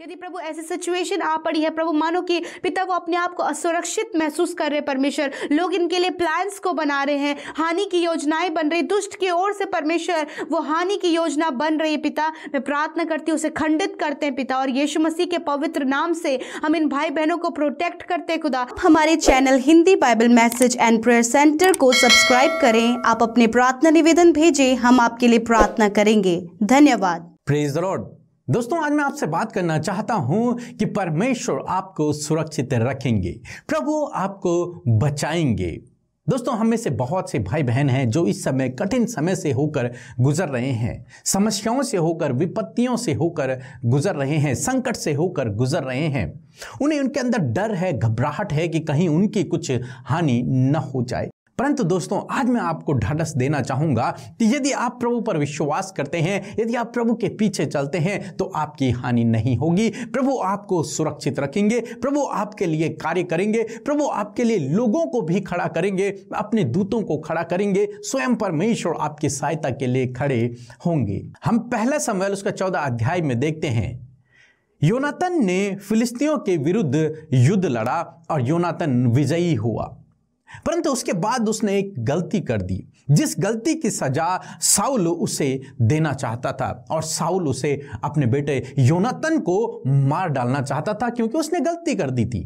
यदि प्रभु ऐसी सिचुएशन आ पड़ी है प्रभु, मानो कि पिता वो अपने आप को असुरक्षित महसूस कर रहे परमेश्वर, लोग इनके लिए प्लान्स को बना रहे हैं, हानि की योजनाएं बन रही, दुष्ट की ओर से परमेश्वर वो हानि की योजना बन रही है पिता, मैं प्रार्थना करती हूँ उसे खंडित करते हैं पिता, और यीशु मसीह के पवित्र नाम से हम इन भाई बहनों को प्रोटेक्ट करते हैं खुदा। हमारे channel Hindi Bible message and prayer centre को सब्सक्राइब करें, आप अपने प्रार्थना निवेदन भेजें, हम आपके लिए प्रार्थना करेंगे। धन्यवाद। Praise the Lord. दोस्तों, आज मैं आपसे बात करना चाहता हूं कि परमेश्वर आपको सुरक्षित रखेंगे, प्रभु आपको बचाएंगे। दोस्तों, हम में से बहुत से भाई बहन हैं जो इस समय कठिन समय से होकर गुजर रहे हैं, समस्याओं से होकर, विपत्तियों से होकर गुजर रहे हैं, संकट से होकर गुजर रहे हैं। उन्हें उनके अंदर डर है, घबराहट है कि कहीं उनकी कुछ हानि न हो जाए। परंतु दोस्तों, आज मैं आपको ढाढ़स देना चाहूंगा कि यदि आप प्रभु पर विश्वास करते हैं, यदि आप प्रभु के पीछे चलते हैं तो आपकी हानि नहीं होगी। प्रभु आपको सुरक्षित रखेंगे, प्रभु आपके लिए कार्य करेंगे, प्रभु आपके लिए लोगों को भी खड़ा करेंगे, अपने दूतों को खड़ा करेंगे, स्वयं परमेश्वर आपकी सहायता के लिए खड़े होंगे। हम पहला शमूएल उसका 14 अध्याय में देखते हैं, योनातन ने फिलिस्तियों के विरुद्ध युद्ध लड़ा और योनातन विजयी हुआ। परंतु उसके बाद उसने एक गलती कर दी, जिस गलती की सजा शाऊल उसे देना चाहता था, और शाऊल उसे अपने बेटे योनातन को मार डालना चाहता था क्योंकि उसने गलती कर दी थी।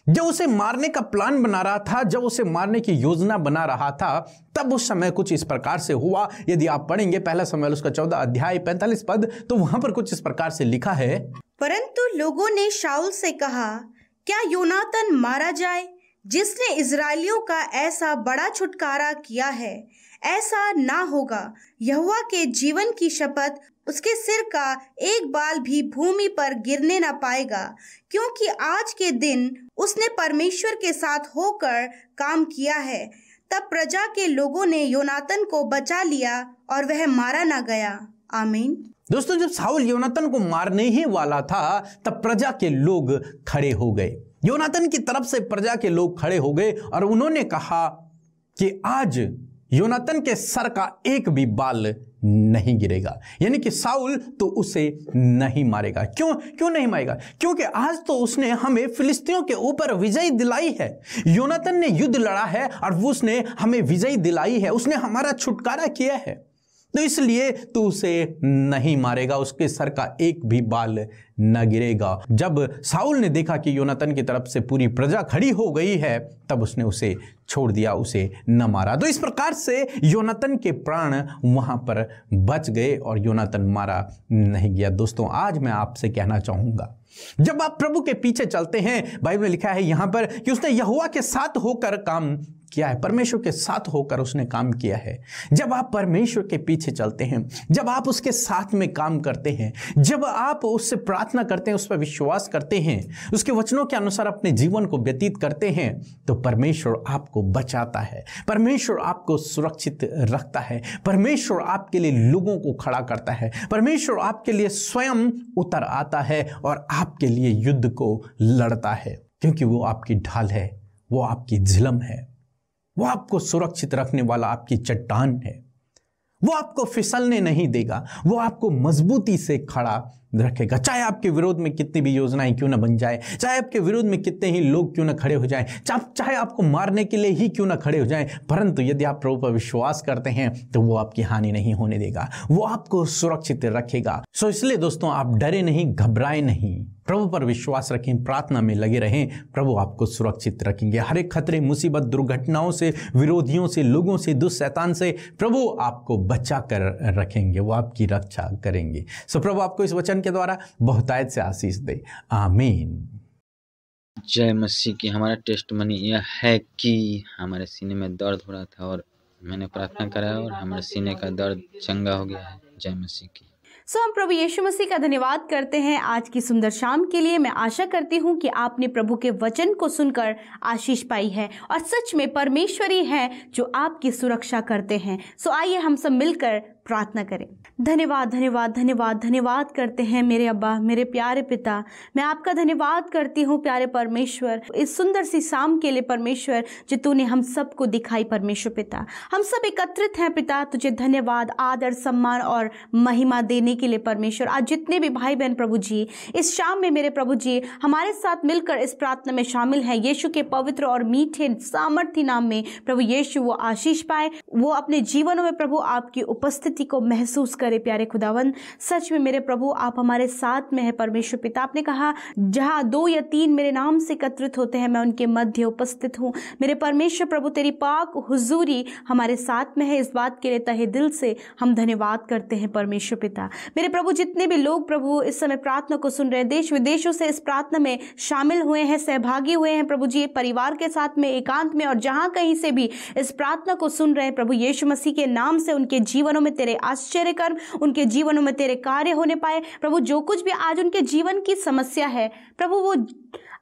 जब उसे मारने का प्लान बना रहा था, जब उसे मारने की योजना बना रहा था, तब उस समय कुछ इस प्रकार से हुआ। यदि आप पढ़ेंगे पहला शमूएल उसका 14 अध्याय 45 पद, तो वहां पर कुछ इस प्रकार से लिखा है, परंतु लोगों ने शाऊल से कहा, क्या योनातन मारा जाए जिसने इजरायलियों का ऐसा बड़ा छुटकारा किया है? ऐसा ना होगा। यहोवा के जीवन की शपथ, उसके सिर का एक बाल भी भूमि पर गिरने ना पाएगा, क्योंकि आज के दिन उसने परमेश्वर के साथ होकर काम किया है। तब प्रजा के लोगों ने योनातन को बचा लिया और वह मारा ना गया। आमीन। दोस्तों, जब शाऊल योनातन को मारने ही वाला था, तब प्रजा के लोग खड़े हो गए, योनातन की तरफ से प्रजा के लोग खड़े हो गए और उन्होंने कहा कि आज योनातन के सर का एक भी बाल नहीं गिरेगा, यानी कि शाऊल तो उसे नहीं मारेगा। क्यों नहीं मारेगा? क्योंकि आज तो उसने हमें फिलिस्तियों के ऊपर विजय दिलाई है। योनातन ने युद्ध लड़ा है और वो उसने हमें विजय दिलाई है, उसने हमारा छुटकारा किया है, तो इसलिए तू उसे नहीं मारेगा, उसके सर का एक भी बाल न गिरेगा। जब शाऊल ने देखा कि योनातन की तरफ से पूरी प्रजा खड़ी हो गई है, तब उसने उसे छोड़ दिया, उसे न मारा। तो इस प्रकार से योनातन के प्राण वहां पर बच गए और योनातन मारा नहीं गया। दोस्तों, आज मैं आपसे कहना चाहूंगा, जब आप प्रभु के पीछे चलते हैं, बाइबल में लिखा है यहां पर कि उसने यहोवा के साथ होकर काम किया है, परमेश्वर के साथ होकर उसने काम किया है। जब आप परमेश्वर के पीछे चलते हैं, जब आप उसके साथ में काम करते हैं, जब आप उससे प्रार्थना करते हैं, उस पर विश्वास करते हैं, उसके वचनों के अनुसार अपने जीवन को व्यतीत करते हैं, तो परमेश्वर आपको बचाता है, परमेश्वर आपको सुरक्षित रखता है, परमेश्वर आपके लिए लोगों को खड़ा करता है, परमेश्वर आपके लिए स्वयं उतर आता है और आपके लिए युद्ध को लड़ता है, क्योंकि वो आपकी ढाल है, वो आपकी झिलम है, वो आपको सुरक्षित रखने वाला आपकी चट्टान है। वो आपको फिसलने नहीं देगा, वो आपको मजबूती से खड़ा रखेगा। चाहे आपके विरोध में कितनी भी योजनाएं क्यों ना बन जाए, चाहे आपके विरोध में कितने ही लोग क्यों ना खड़े हो जाएं, चाहे आपको मारने के लिए ही क्यों ना खड़े हो जाएं, परंतु यदि आप प्रभु पर विश्वास करते हैं तो वो आपकी हानि नहीं होने देगा, वो आपको सुरक्षित रखेगा। सो इसलिए दोस्तों, आप डरे नहीं, घबराए नहीं, प्रभु पर विश्वास रखें, प्रार्थना में लगे रहें, प्रभु आपको सुरक्षित रखेंगे। हर एक खतरे, मुसीबत, दुर्घटनाओं से, विरोधियों से, लोगों से, दुष्ट शैतान से प्रभु आपको बचा कर रखेंगे, वो आपकी रक्षा करेंगे। सो प्रभु आपको इस वचन के द्वारा बहुतायत से आशीष दे। आमीन। जय मसीह की। हमारा टेस्टमनी यह है कि हमारे सीने में दर्द हो रहा था और मैंने प्रार्थना करा और हमारे सीने का दर्द चंगा हो गया है। जय मसीह की। हम प्रभु यीशु मसीह का धन्यवाद करते हैं आज की सुंदर शाम के लिए। मैं आशा करती हूँ कि आपने प्रभु के वचन को सुनकर आशीष पाई है और सच में परमेश्वर ही है जो आपकी सुरक्षा करते हैं। आइए हम सब मिलकर प्रार्थना करें। धन्यवाद धन्यवाद धन्यवाद धन्यवाद करते हैं मेरे अब्बा, मेरे प्यारे पिता। मैं आपका धन्यवाद करती हूँ प्यारे परमेश्वर, इस सुंदर सी शाम के लिए परमेश्वर जो तूने हम सबको दिखाई परमेश्वर पिता। हम सब एकत्रित हैं पिता, तुझे धन्यवाद, आदर, सम्मान और महिमा देने के लिए परमेश्वर। आज जितने भी भाई बहन प्रभु जी इस शाम में मेरे प्रभु जी हमारे साथ मिलकर इस प्रार्थना में शामिल हैं, यीशु के पवित्र और मीठे सामर्थी नाम में प्रभु यीशु वो आशीष पाए, वो अपने जीवनों में प्रभु आपकी उपस्थिति को महसूस करे। प्यारे खुदावन, सच में मेरे प्रभु आप हमारे साथ में है परमेश्वर पिता। आपने कहा जहां 2 या 3 मेरे नाम से एकत्रित होते हैं मैं उनके मध्य उपस्थित हूं। मेरे परमेश्वर प्रभु तेरी पाक हुजूरी हमारे साथ में है, इस बात के लिए तहे दिल से हम धन्यवाद करते हैं परमेश्वर पिता। मेरे प्रभु जितने भी लोग प्रभु इस समय प्रार्थना को सुन रहे हैं, देश विदेशों से इस प्रार्थना में शामिल हुए हैं, सहभागी हुए हैं प्रभु जी, परिवार के साथ में एकांत में और जहां कहीं से भी इस प्रार्थना को सुन रहे हैं प्रभु यीशु मसीह के नाम से उनके जीवनों में तेरे आश्चर्य कर्म, उनके जीवनों में तेरे कार्य होने पाए प्रभु। जो कुछ भी आज उनके जीवन की समस्या है प्रभु वो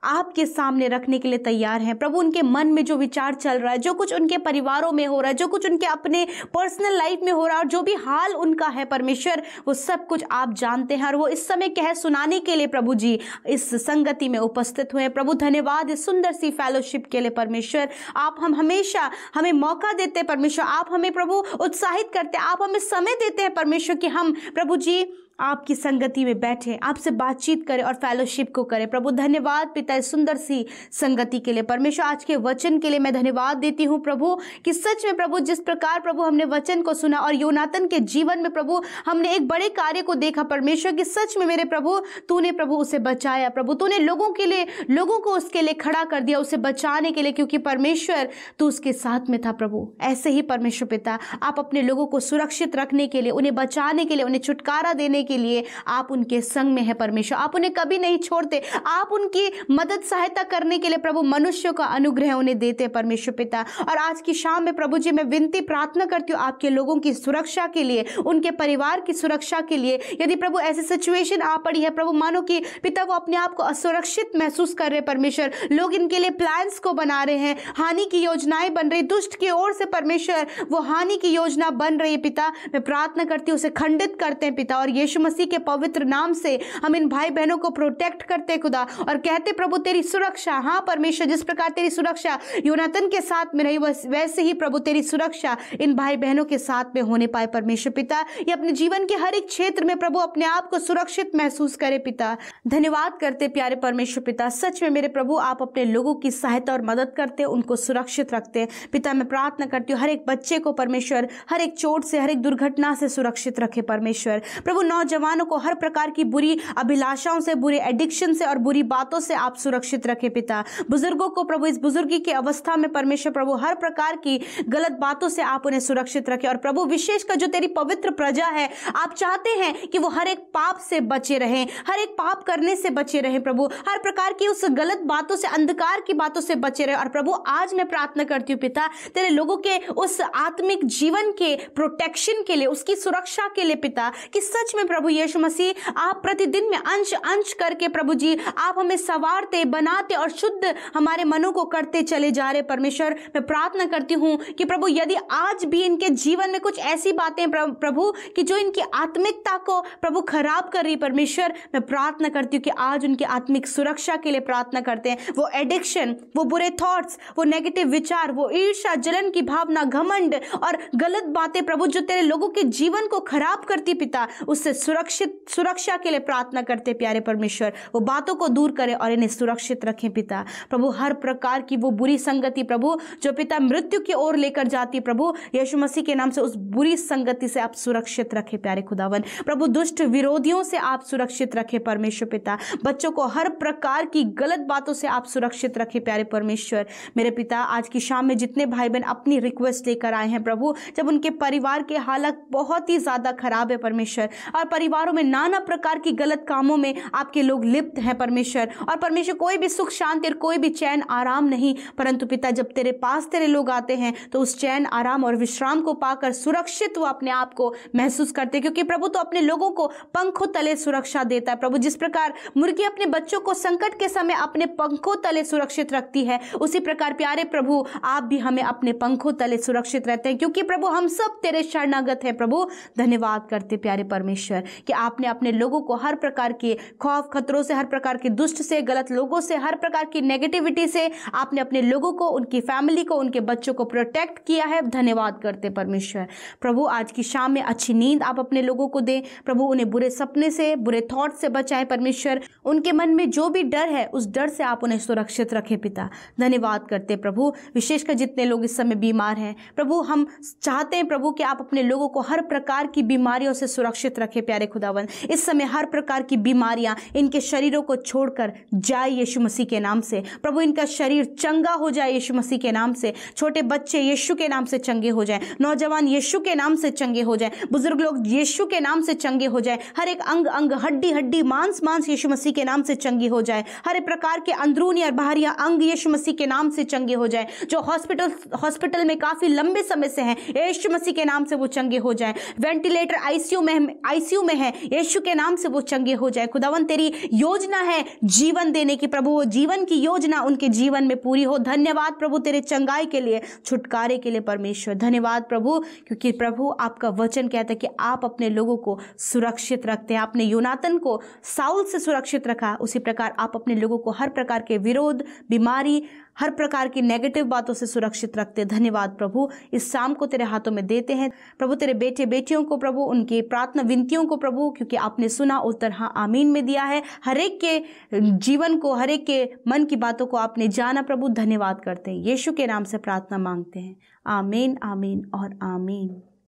आपके सामने रखने के लिए तैयार हैं प्रभु। उनके मन में जो विचार चल रहा है, जो कुछ उनके परिवारों में हो रहा है, जो कुछ उनके अपने पर्सनल लाइफ में हो रहा है और जो भी हाल उनका है परमेश्वर, वो सब कुछ आप जानते हैं और वो इस समय कह सुनाने के लिए प्रभु जी इस संगति में उपस्थित हुए हैं प्रभु। धन्यवाद इस सुंदर सी फेलोशिप के लिए परमेश्वर। आप हम हमेशा हमें मौका देते हैं परमेश्वर, आप हमें प्रभु उत्साहित करते हैं, आप हमें समय देते हैं परमेश्वर कि हम प्रभु जी आपकी संगति में बैठे, आपसे बातचीत करें और फेलोशिप को करें प्रभु। धन्यवाद पिता इस सुंदर सी संगति के लिए परमेश्वर। आज के वचन के लिए मैं धन्यवाद देती हूँ प्रभु कि सच में प्रभु जिस प्रकार प्रभु हमने वचन को सुना और योनातन के जीवन में प्रभु हमने एक बड़े कार्य को देखा परमेश्वर कि सच में मेरे प्रभु तूने प्रभु उसे बचाया प्रभु, तूने लोगों के लिए लोगों को उसके लिए खड़ा कर दिया, उसे बचाने के लिए, क्योंकि परमेश्वर तू उसके साथ में था प्रभु। ऐसे ही परमेश्वर पिता आप अपने लोगों को सुरक्षित रखने के लिए, उन्हें बचाने के लिए, उन्हें छुटकारा देने के लिए आप उनके संग में है परमेश्वर। आप उन्हें कभी नहीं छोड़ते, आप उनकी मदद सहायता करने के लिए प्रभु मनुष्यों का अनुग्रह उन्हें देते परमेश्वर पिता। और आज की शाम में प्रभु जी मैं विनती प्रार्थना करती हूँ आपके लोगों की सुरक्षा के लिए, उनके परिवार की सुरक्षा के लिए। यदि प्रभु ऐसी सिचुएशन आ पड़ी है प्रभु, मानो कि पिता वो अपने आप को असुरक्षित महसूस कर रहे हैं परमेश्वर, लोग इनके लिए प्लान्स को बना रहे हैं, हानि की योजनाएं बन रही, दुष्ट की ओर से परमेश्वर वो हानि की योजना बन रही है पिता, मैं प्रार्थना करती हूँ उसे खंडित करते हैं पिता। और यीशु मसीह के पवित्र नाम से हम इन भाई बहनों को प्रोटेक्ट करते खुदा और कहते प्रभु तेरी सुरक्षा, हाँ परमेश्वर जिस प्रकार तेरी सुरक्षा योनातन के साथ में रही वैसे ही प्रभु तेरी सुरक्षा इन भाई बहनों के साथ में होने पाए परमेश्वर पिता। ये अपने जीवन के हर एक क्षेत्र में प्रभु अपने आप को सुरक्षित महसूस करे पिता। धन्यवाद करते प्यारे परमेश्वर पिता, सच में मेरे प्रभु आप अपने लोगों की सहायता और मदद करते, उनको सुरक्षित रखते पिता। मैं प्रार्थना करती हूँ हर एक बच्चे को परमेश्वर हर एक चोट से, हर एक दुर्घटना से सुरक्षित रखे परमेश्वर प्रभु। नौजवानों को हर प्रकार की बुरी अभिलाषाओं से, बुरे एडिक्शन से और बुरी बातों से आप सुरक्षित रखे पिता। बुजुर्गों को प्रभु इस बुजुर्गी की अवस्था में परमेश्वर प्रभु हर प्रकार की गलत बातों से आप उन्हें सुरक्षित रखे। और प्रभु विशेषकर जो तेरी पवित्र प्रजा है, आप चाहते हैं कि वो हर एक पाप से बचे रहें, हर एक पाप करने से बचे रहें प्रभु, हर प्रकार की उस गलत बातों से, अंधकार की बातों से बचे रहे। और प्रभु आज मैं प्रार्थना करती हूँ पिता तेरे लोगों के उस आत्मिक जीवन के प्रोटेक्शन के लिए, उसकी सुरक्षा के लिए पिता, कि सच में प्रभु यीशु मसीह आप प्रतिदिन में अंश अंश करके प्रभु जी आप हमें संवारते, बनाते और शुद्ध हमारे मनों को करते चले जा रहे परमेश्वर। मैं प्रार्थना करती हूँ कि प्रभु यदि आज भी इनके जीवन में कुछ ऐसी बातें प्रभु कि जो इनकी आत्मिकता को प्रभु खराब कर रही परमेश्वर, मैं प्रार्थना करती हूँ कि आज उनकी आत्मिक सुरक्षा के लिए प्रार्थना करते हैं। वो एडिक्शन, वो बुरे थॉट्स, वो नेगेटिव विचार, वो ईर्ष्या, जलन की भावना, घमंड और गलत बातें प्रभु जो तेरे लोगों के जीवन को खराब करती पिता, उससे सुरक्षा के लिए प्रार्थना करते प्यारे परमेश्वर। वो बातों को दूर करें और इन्हें सुरक्षित रखें पिता प्रभु। हर प्रकार की वो बुरी संगति प्रभु जो पिता मृत्यु की ओर लेकर जाती प्रभु, यीशु मसीह के नाम से उस बुरी संगति से आप सुरक्षित रखें प्यारे खुदावन प्रभु। दुष्ट विरोधियों से आप सुरक्षित रखें परमेश्वर पिता। बच्चों को हर प्रकार की गलत बातों से आप सुरक्षित रखें प्यारे परमेश्वर मेरे पिता। आज की शाम में जितने भाई बहन अपनी रिक्वेस्ट लेकर आए हैं प्रभु, जब उनके परिवार के हालत बहुत ही ज्यादा खराब है परमेश्वर, और परिवारों में नाना प्रकार की गलत कामों में आपके लोग लिप्त हैं परमेश्वर। और परमेश्वर कोई भी सुख शांति और कोई भी चैन आराम नहीं, परंतु पिता जब तेरे पास तेरे लोग आते हैं तो उस चैन आराम और विश्राम को पाकर सुरक्षित वो अपने आप को महसूस करते, क्योंकि प्रभु तो अपने लोगों को पंखों तले सुरक्षा देता है। प्रभु जिस प्रकार मुर्गी अपने बच्चों को संकट के समय अपने पंखों तले सुरक्षित रखती है, उसी प्रकार प्यारे प्रभु आप भी हमें अपने पंखों तले सुरक्षित रहते हैं, क्योंकि प्रभु हम सब तेरे शरणागत हैं। प्रभु धन्यवाद करते प्यारे परमेश्वर कि आपने अपने लोगों को हर प्रकार के खौफ खतरों से, हर प्रकार के दुष्ट से, गलत लोगों से, हर प्रकार की नेगेटिविटी से आपने अपने लोगों को, उनकी फैमिली को, उनके बच्चों को प्रोटेक्ट किया है। धन्यवाद करते परमेश्वर। प्रभु आज की शाम में अच्छी नींद आप अपने लोगों को दें प्रभु, उन्हें बुरे सपने से, बुरे थॉट से बचाएं परमेश्वर। उनके मन में जो भी डर है उस डर से आप उन्हें सुरक्षित रखें पिता। धन्यवाद करते प्रभु, विशेषकर जितने लोग इस समय बीमार हैं प्रभु, हम चाहते हैं प्रभु कि आप अपने लोगों को हर प्रकार की बीमारियों से सुरक्षित रखें प्यारे खुदावन। इस समय हर प्रकार की बीमारियां इनके शरीरों को छोड़कर जाए यीशु मसीह के नाम से। प्रभु इनका शरीर चंगा हो जाए यीशु मसीह के नाम से। छोटे बच्चे यीशु के नाम से चंगे हो जाए, नौजवान यीशु के नाम से चंगे हो जाए, बुजुर्ग लोग यीशु के नाम से चंगे हो जाए, हर एक अंग अंग, हड्डी हड्डी, मांस मांस यीशु मसीह के नाम से चंगी हो जाए, हर एक प्रकार के अंदरूनी और बाहरी अंग यीशु मसीह के नाम से चंगे हो जाए। जो हॉस्पिटल में काफी लंबे समय से हैं यीशु मसीह के नाम से वो चंगे हो जाए। वेंटिलेटर आईसीयू में है यीशु के नाम से वो चंगे हो जाए। खुदावन तेरी योजना है जीवन देने की प्रभु, वो जीवन की योजना उनके जीवन में पूरी हो। धन्यवाद प्रभु तेरे चंगाई के लिए, छुटकारे के लिए परमेश्वर। धन्यवाद प्रभु, क्योंकि प्रभु आपका वचन कहता है कि आप अपने लोगों को सुरक्षित रखते हैं। आपने योनातन को साउल से सुरक्षित रखा, उसी प्रकार आप अपने लोगों को हर प्रकार के विरोध, बीमारी, हर प्रकार की नेगेटिव बातों से सुरक्षित रखते। धन्यवाद प्रभु, इस शाम को तेरे हाथों में देते हैं प्रभु, तेरे बेटे बेटियों को प्रभु, उनकी प्रार्थना विनतियों को प्रभु, क्योंकि आपने सुना उत्तर हाँ आमीन में दिया है। हर एक के जीवन को, हर एक के मन की बातों को आपने जाना प्रभु। धन्यवाद करते हैं, यीशु के नाम से प्रार्थना मांगते हैं। आमीन आमीन और आमीन।